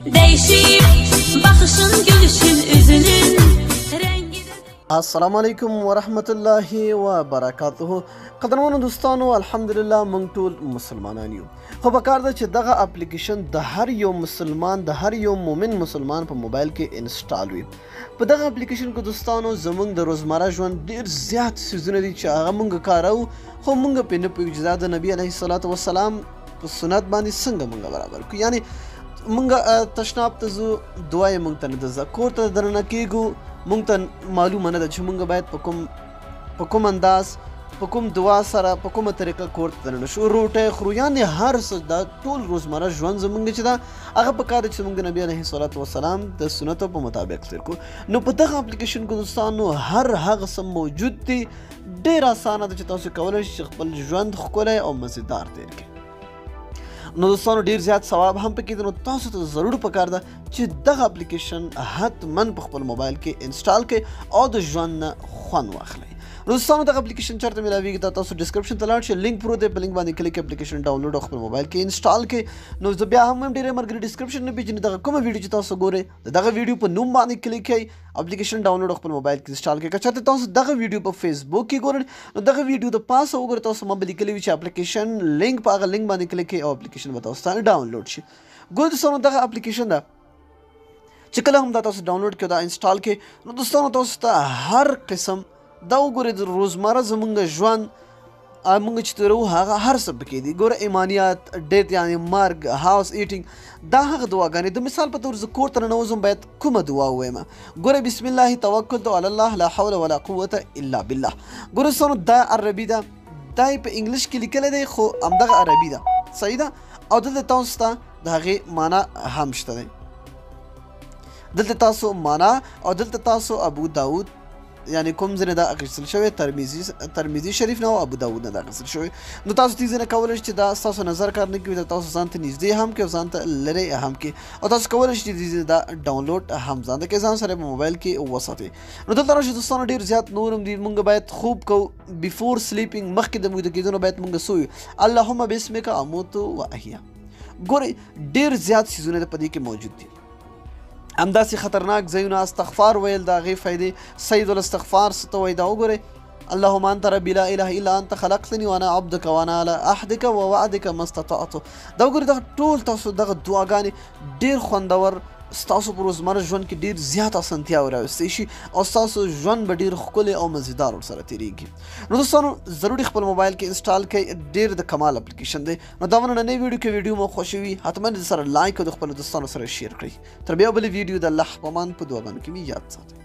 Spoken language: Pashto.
Değişip bakışın gülüşün üzünün rengi. السلام علیکم ورحمت الله وبرکاته. قدرمنو دوستانو الحمدلله موږ ټول مسلمانان یو، خو پکار ده چې دغه اپلیکیشن د هر یو مسلمان د هر یو مومن مسلمان په موبایل کې انسټال وي. په دغه اپلیکیشن کې دوستانو زموږ د روزمره ژوند ډیر زیات څیزونه دي چې هغه موږ کاروو، خو موږ پرې نه پوهېږو چې دا د نبي علیه الصلاة وسلام په سنت باندې څنګه موږ برابر کړو. یعنې موږ تشناب ته ځو، دعا یې موږ ته نه ده زده، کور ته دننه کېږو، موږ ته معلومه نه ده چې موږ باید په کوم انداز په کوم دعا سره په کومه طریقه کور ته دننه شو، روټۍ خورو، یعنې هر څه دا ټول روزمره ژوند زموږ چې ده هغه پکار ده چې موږ د نبي علیه الصلاة وسلام د سنتو په مطابق تیر کړو. نو په دغه اپلیکیشن کې دوستانو هر هغه څه موجود دي، ډېر اسانه ده چې تاسو کولی شئ چې خپل ژوند ښکلی او مزیدار تیر کړئ. نو دوستانو ډیر زیات ثواب هم پکې دی، نو تاسو ته ضرور پکار ده چې دغه اپلیکیشن حتما په خپل موبایل کې انسټال کړئ او د ژوند نه خوند واخلئ. نو دوستانو دغه اپلیکیشن چېرته میلاویږي دا تاسو ډسکرپشن ته لاړ شئ، لینک پروت دی، په لینک باندې کلیک اپلیکیشن ډاونلوډ او خپل موبایل کې انسټال کړئ. نو زه بیا هم وایم ډېرې ملګري ډسکرپشن نه پېژني دغه کومه ویډیو چې تاسو ګورئ د دغه ویډیو په نوم باندې کلیک کړئ، اپلیکیشن ډاونلوډ او خپل موبایل کې انسټال کړئ. که چېرته تاسو دغه ویډیو په فیسبوک کې ګورئ نو دغه ویډیو د پاسه وګورئ، تاسو ما به لیکلي وي چې اپلیکیشن لینک په هغه لینک باندې کلیک کړئ او اپلیکیشن به تاسو ته ډاونلوډ شي. ګورئ دوستانو دغه اپلیکیشن ده چې کله هم دا تاسو ډاونلوډ کړئ، دا انسټال کړئ، نو دوستانو تاسو ته هر قسم دا وګورئ د روزمره زموږ ژوند موږ چې تېروو هغه هر څه پکې دي. ګوره ایمانیات، ډیت یعنې مرګ، هاوس ایټینګ، دا هغه دعاګانې. د مثال په طور زه کور ته ننوځم باید کومه دعا ووایم؟ ګوره بسم الله توکلت علی الله لا حول ولا قوة الا بالله. ګوره دوستانو دا عربي ده، دا یې په انګلیش کې لیکلی دی خو همدغه عربي ده، صحیح ده. او دلته تاسو ته د هغې معنا هم شته دی، دلته تاسو معنا او دلته تاسو ابو داود یعنی کوم ځای نه دا اخیستل شوی، ترمذي شریف نه او ابو داود نه دا اخیستل شوی. نو تاسو دې ځای نه کولی شئ چې دا ستاسو نظر کار نه کوي، دا تاسو ځان ته نږدې هم کړئ او ځان ته لرې هم کړئ، او تاسو کولی شئ چې دې ځای دا ډاونلوډ هم ځان ته کړئ، ځان سره په موبایل کې وساتئ. نو دلته راشئ دوستانو ډېر زیات نور هم دي. موږ باید خوب کوو، بیفور سلیپینګ، مخکې د ویده کېدو نه باید موږ سویو، اللهم باسمک اموت و احیا. ګورئ ډېر زیات څیزونه په دې کې موجود دي، همداسې خطرناک ځایونه، استغفار ویل، د هغې فایدې، سید الاستغفار څه ته وایي دا وګورئ، اللهم انت ربي لا اله الا انت خلقتني وانا عبدك وانا على عهدك ووعدك ما استطعت. دا وګورئ دغه ټول تاسو دغه دعاګانې ډېر خوندور ستاسو په روزمره ژوند کې ډېر زیات اسانتیاوې راوستی شي او ستاسو ژوند به ډېر ښکلی او مزیدار ورسره تېرېږي. نو دوستانو ضروري خپل موبایل کې انسټال کړئ، ډېر د کمال اپلیکیشن دی. نو دا نننۍ ویډیو کې ویډیو مو خوښوي حتما د سره لایک او د خپلو دوستانو سره شیر کړئ. تر بیا بلې ویډیو د الله په امان په دعاګانو کې مې یاد ساتئ.